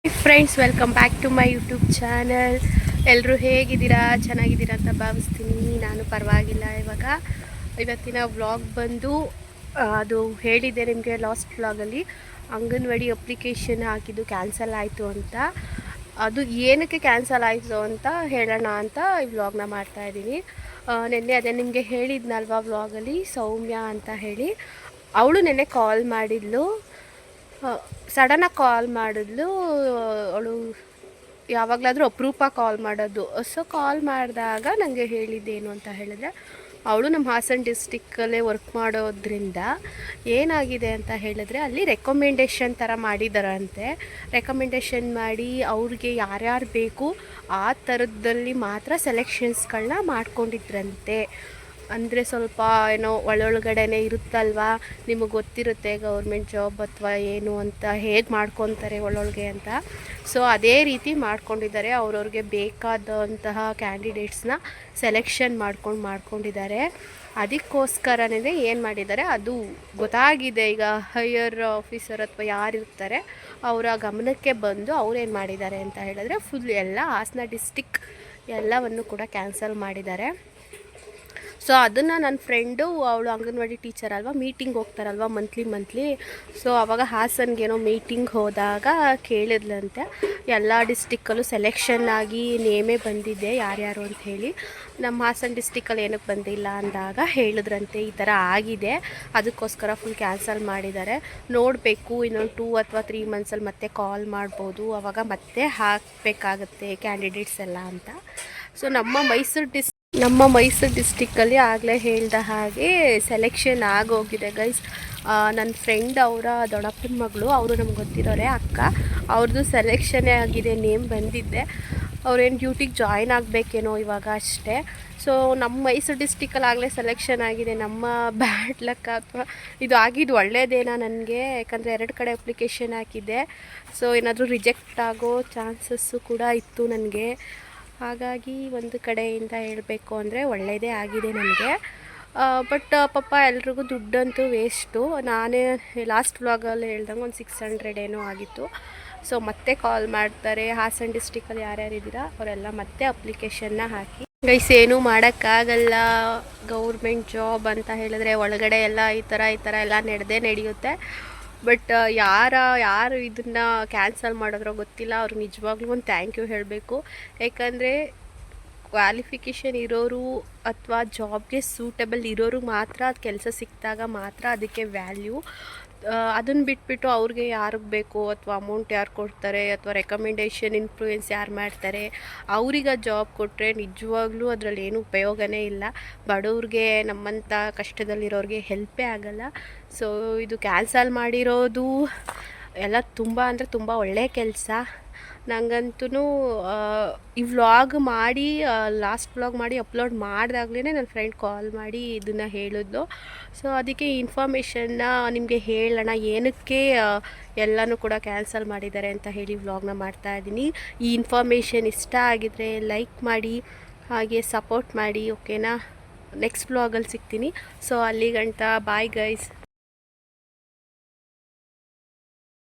Friends, welcome back to my YouTube channel. ಎಲ್ಲರೂ ಹೇಗಿದ್ದೀರಾ? ಚೆನ್ನಾಗಿದ್ದೀರಾ ಅಂತ ಭಾವಿಸ್ತೀನಿ. ನಾನು ಪರವಾಗಿಲ್ಲ. ಇವತ್ತಿನ ವ್ಲಾಗ್ ಬಂದು ಅದು ಹೇಳಿದ್ದೆ ನಿಮಗೆ ಲಾಸ್ಟ್ ವ್ಲಾಗಲ್ಲಿ, ಅಂಗನವಾಡಿ ಅಪ್ಲಿಕೇಶನ್ ಹಾಕಿದ್ದು ಕ್ಯಾನ್ಸಲ್ ಆಯಿತು ಅಂತ. ಅದು ಏನಕ್ಕೆ ಕ್ಯಾನ್ಸಲ್ ಆಯಿತು ಅಂತ ಹೇಳೋಣ ಅಂತ ಈ ವ್ಲಾಗ್ನ ಮಾಡ್ತಾಯಿದ್ದೀನಿ. ನಿನ್ನೆ ಅದೇ ನಿಮಗೆ ಹೇಳಿದ್ನಲ್ವ ವ್ಲಾಗಲ್ಲಿ, ಸೌಮ್ಯ ಅಂತ ಹೇಳಿ, ಅವಳು ನೆನ್ನೆ ಕಾಲ್ ಮಾಡಿದ್ಲು. ಸಡನ್ನಾಗಿ ಕಾಲ್ ಮಾಡಿದ್ಲು. ಅವಳು ಯಾವಾಗಲಾದರೂ ಅಪರೂಪ ಕಾಲ್ ಮಾಡೋದು. ಸೊ ಕಾಲ್ ಮಾಡಿದಾಗ ನನಗೆ ಹೇಳಿದ್ದೇನು ಅಂತ ಹೇಳಿದ್ರೆ, ಅವಳು ನಮ್ಮ ಹಾಸನ ಡಿಸ್ಟಿಕ್ಕಲ್ಲೇ ವರ್ಕ್ ಮಾಡೋದ್ರಿಂದ ಏನಾಗಿದೆ ಅಂತ ಹೇಳಿದ್ರೆ, ಅಲ್ಲಿ ರೆಕಮೆಂಡೇಷನ್ ಥರ ಮಾಡಿದಾರಂತೆ. ರೆಕಮೆಂಡೇಷನ್ ಮಾಡಿ ಅವ್ರಿಗೆ ಯಾರ್ಯಾರು ಬೇಕು ಆ ಥರದಲ್ಲಿ ಮಾತ್ರ ಸೆಲೆಕ್ಷನ್ಸ್ಗಳನ್ನ ಮಾಡ್ಕೊಂಡಿದ್ರಂತೆ. ಅಂದರೆ ಸ್ವಲ್ಪ ಏನೋ ಒಳಗಡೆನೇ ಇರುತ್ತಲ್ವ, ನಿಮಗೆ ಗೊತ್ತಿರುತ್ತೆ ಗೌರ್ಮೆಂಟ್ ಜಾಬ್ ಅಥವಾ ಏನು ಅಂತ ಹೇಗೆ ಮಾಡ್ಕೊತಾರೆ ಒಳ್ಳೊಳಗೆ ಅಂತ. ಸೊ ಅದೇ ರೀತಿ ಮಾಡ್ಕೊಂಡಿದ್ದಾರೆ. ಅವ್ರವ್ರಿಗೆ ಬೇಕಾದಂತಹ ಕ್ಯಾಂಡಿಡೇಟ್ಸ್ನ ಸೆಲೆಕ್ಷನ್ ಮಾಡ್ಕೊಂಡಿದ್ದಾರೆ. ಅದಕ್ಕೋಸ್ಕರನೇ ಏನು ಮಾಡಿದ್ದಾರೆ, ಅದು ಗೊತ್ತಾಗಿದೆ ಈಗ ಹೈಯರ್ ಆಫೀಸರ್ ಅಥವಾ ಯಾರಿರ್ತಾರೆ ಅವರ ಗಮನಕ್ಕೆ ಬಂದು ಅವ್ರೇನು ಮಾಡಿದ್ದಾರೆ ಅಂತ ಹೇಳಿದ್ರೆ, ಫುಲ್ ಎಲ್ಲ ಹಾಸನ ಡಿಸ್ಟಿಕ್ ಎಲ್ಲವನ್ನು ಕೂಡ ಕ್ಯಾನ್ಸಲ್ ಮಾಡಿದ್ದಾರೆ. ಸೊ ಅದನ್ನು ನನ್ನ ಫ್ರೆಂಡು, ಅವಳು ಅಂಗನವಾಡಿ ಟೀಚರ್ ಅಲ್ವಾ, ಮೀಟಿಂಗ್ ಹೋಗ್ತಾರಲ್ವ ಮಂತ್ಲಿ. ಸೊ ಆವಾಗ ಹಾಸನ್ಗೇನೋ ಮೀಟಿಂಗ್ ಹೋದಾಗ ಕೇಳಿದ್ಲಂತೆ, ಎಲ್ಲ ಡಿಸ್ಟಿಕ್ಕಲ್ಲೂ ಸೆಲೆಕ್ಷನ್ ಆಗಿ ನೇಮೇ ಬಂದಿದೆ ಯಾರ್ಯಾರು ಅಂತ ಹೇಳಿ, ನಮ್ಮ ಹಾಸನ ಡಿಸ್ಟಿಕ್ಕಲ್ಲಿ ಏನಕ್ಕೆ ಬಂದಿಲ್ಲ ಅಂದಾಗ ಹೇಳಿದ್ರಂತೆ ಈ ಥರ ಆಗಿದೆ, ಅದಕ್ಕೋಸ್ಕರ ಫುಲ್ ಕ್ಯಾನ್ಸಲ್ ಮಾಡಿದ್ದಾರೆ. ನೋಡಬೇಕು, ಇನ್ನೊಂದು 2 ಅಥವಾ 3 ಮಂತ್ಸಲ್ಲಿ ಮತ್ತೆ ಕಾಲ್ ಮಾಡ್ಬೋದು, ಆವಾಗ ಮತ್ತೆ ಹಾಕಬೇಕಾಗತ್ತೆ ಕ್ಯಾಂಡಿಡೇಟ್ಸ್ ಎಲ್ಲ ಅಂತ. ಸೊ ನಮ್ಮ ಮೈಸೂರು ಡಿಸ್ಟಿಕ್ಕಲ್ಲಿ ಆಗಲೇ ಹೇಳ್ದ ಹಾಗೆ ಸೆಲೆಕ್ಷನ್ ಆಗೋಗಿದೆ ಗೈಸ್. ನನ್ನ ಫ್ರೆಂಡ್ ಅವರ ದೊಡ್ಡಪ್ಪನ ಮಗಳು, ಅವರು ನಮ್ಗೆ ಗೊತ್ತಿರೋರೆ ಅಕ್ಕ, ಅವ್ರದ್ದು ಸೆಲೆಕ್ಷನ್ನೇ ಆಗಿದೆ, ನೇಮ್ ಬಂದಿದ್ದೆ. ಅವ್ರೇನು ಡ್ಯೂಟಿಗೆ ಜಾಯ್ನ್ ಆಗಬೇಕೇನೋ ಇವಾಗ ಅಷ್ಟೇ. ಸೊ ನಮ್ಮ ಮೈಸೂರು ಡಿಸ್ಟಿಕ್ಕಲ್ಲಿ ಆಗಲೇ ಸೆಲೆಕ್ಷನ್ ಆಗಿದೆ. ನಮ್ಮ ಬ್ಯಾಡ್ ಲಕ್ ಅಥವಾ ಇದು ಆಗಿದ್ದು ಒಳ್ಳೆಯದೇನಾ ನನಗೆ, ಯಾಕಂದರೆ 2 ಕಡೆ ಅಪ್ಲಿಕೇಶನ್ ಹಾಕಿದ್ದೆ. ಸೊ ಏನಾದರೂ ರಿಜೆಕ್ಟ್ ಆಗೋ ಚಾನ್ಸಸ್ಸು ಕೂಡ ಇತ್ತು ನನಗೆ. ಹಾಗಾಗಿ ಒಂದು ಕಡೆಯಿಂದ ಹೇಳಬೇಕು ಅಂದರೆ ಒಳ್ಳೆಯದೇ ಆಗಿದೆ ನನಗೆ. ಬಟ್ ಪಾಪ ಎಲ್ರಿಗೂ ದುಡ್ಡಂತೂ ವೇಸ್ಟು. ನಾನೇ ಲಾಸ್ಟ್ ವ್ಲಾಗಲ್ಲಿ ಹೇಳ್ದಂಗೆ ಒಂದು 600 ಏನೋ ಆಗಿತ್ತು. ಸೊ ಮತ್ತೆ ಕಾಲ್ ಮಾಡ್ತಾರೆ, ಹಾಸನ ಡಿಸ್ಟಿಕಲ್ಲಿ ಯಾರ್ಯಾರಿದ್ದೀರಾ ಅವರೆಲ್ಲ ಮತ್ತೆ ಅಪ್ಲಿಕೇಶನ್ನ ಹಾಕಿ. ಗೈಸ್, ಏನೂ ಮಾಡೋಕ್ಕಾಗಲ್ಲ. ಗೌರ್ಮೆಂಟ್ ಜಾಬ್ ಅಂತ ಹೇಳಿದ್ರೆ ಒಳಗಡೆ ಎಲ್ಲ ಈ ಥರ ಎಲ್ಲ ನಡೆಯುತ್ತೆ. ಬಟ್ ಯಾರು ಇದನ್ನು ಕ್ಯಾನ್ಸಲ್ ಮಾಡಿದ್ರೋ ಗೊತ್ತಿಲ್ಲ. ಅವ್ರಿಗೆ ನಿಜವಾಗ್ಲೂ ಒಂದು ಥ್ಯಾಂಕ್ ಯು ಹೇಳಬೇಕು. ಯಾಕಂದರೆ ಕ್ವಾಲಿಫಿಕೇಷನ್ ಇರೋರು ಅಥವಾ ಜಾಬ್ಗೆ ಸೂಟಬಲ್ ಇರೋರು ಮಾತ್ರ ಅದು ಕೆಲಸ ಸಿಕ್ಕಿದಾಗ ಮಾತ್ರ ಅದಕ್ಕೆ ವ್ಯಾಲ್ಯೂ. ಅದನ್ನು ಬಿಟ್ಬಿಟ್ಟು ಅವ್ರಿಗೆ ಯಾರಿಗೆ ಬೇಕು ಅಥವಾ ಅಮೌಂಟ್ ಯಾರು ಕೊಡ್ತಾರೆ ಅಥವಾ ರೆಕಮೆಂಡೇಷನ್ ಇನ್ಫ್ಲೂಯೆನ್ಸ್ ಯಾರು ಮಾಡ್ತಾರೆ ಅವ್ರಿಗೆ ಜಾಬ್ ಕೊಟ್ಟರೆ ನಿಜವಾಗ್ಲೂ ಅದರಲ್ಲಿ ಏನೂ ಉಪಯೋಗನೇ ಇಲ್ಲ. ಬಡವ್ರಿಗೆ, ನಮ್ಮಂಥ ಕಷ್ಟದಲ್ಲಿರೋರಿಗೆ ಹೆಲ್ಪೇ ಆಗಲ್ಲ. ಸೊ ಇದು ಕ್ಯಾನ್ಸಲ್ ಮಾಡಿರೋದು ಎಲ್ಲ ತುಂಬ ಅಂದರೆ ತುಂಬ ಒಳ್ಳೆಯ ಕೆಲಸ. ನನಗಂತೂ ಈ ವ್ಲಾಗ್ ಮಾಡಿ ಲಾಸ್ಟ್ ವ್ಲಾಗ್ ಮಾಡಿ ಅಪ್ಲೋಡ್ ಮಾಡಿದಾಗಲೇ ನನ್ನ ಫ್ರೆಂಡ್ ಕಾಲ್ ಮಾಡಿ ಇದನ್ನು ಹೇಳಿದ್ಲು. ಸೊ ಅದಕ್ಕೆ ಈ ಇನ್ಫಾರ್ಮೇಷನ್ನ ನಿಮಗೆ ಹೇಳೋಣ, ಏನಕ್ಕೆ ಎಲ್ಲನೂ ಕೂಡ ಕ್ಯಾನ್ಸಲ್ ಮಾಡಿದ್ದಾರೆ ಅಂತ ಹೇಳಿ ವ್ಲಾಗ್ನ ಮಾಡ್ತಾಯಿದ್ದೀನಿ. ಈ ಇನ್ಫಾರ್ಮೇಷನ್ ಇಷ್ಟ ಆಗಿದರೆ ಲೈಕ್ ಮಾಡಿ, ಹಾಗೆ ಸಪೋರ್ಟ್ ಮಾಡಿ, ಓಕೆನಾ? ನೆಕ್ಸ್ಟ್ ವ್ಲಾಗಲ್ಲಿ ಸಿಗ್ತೀನಿ. ಸೊ ಅಲ್ಲಿಗಂಟ ಬಾಯ್ ಗೈಸ್.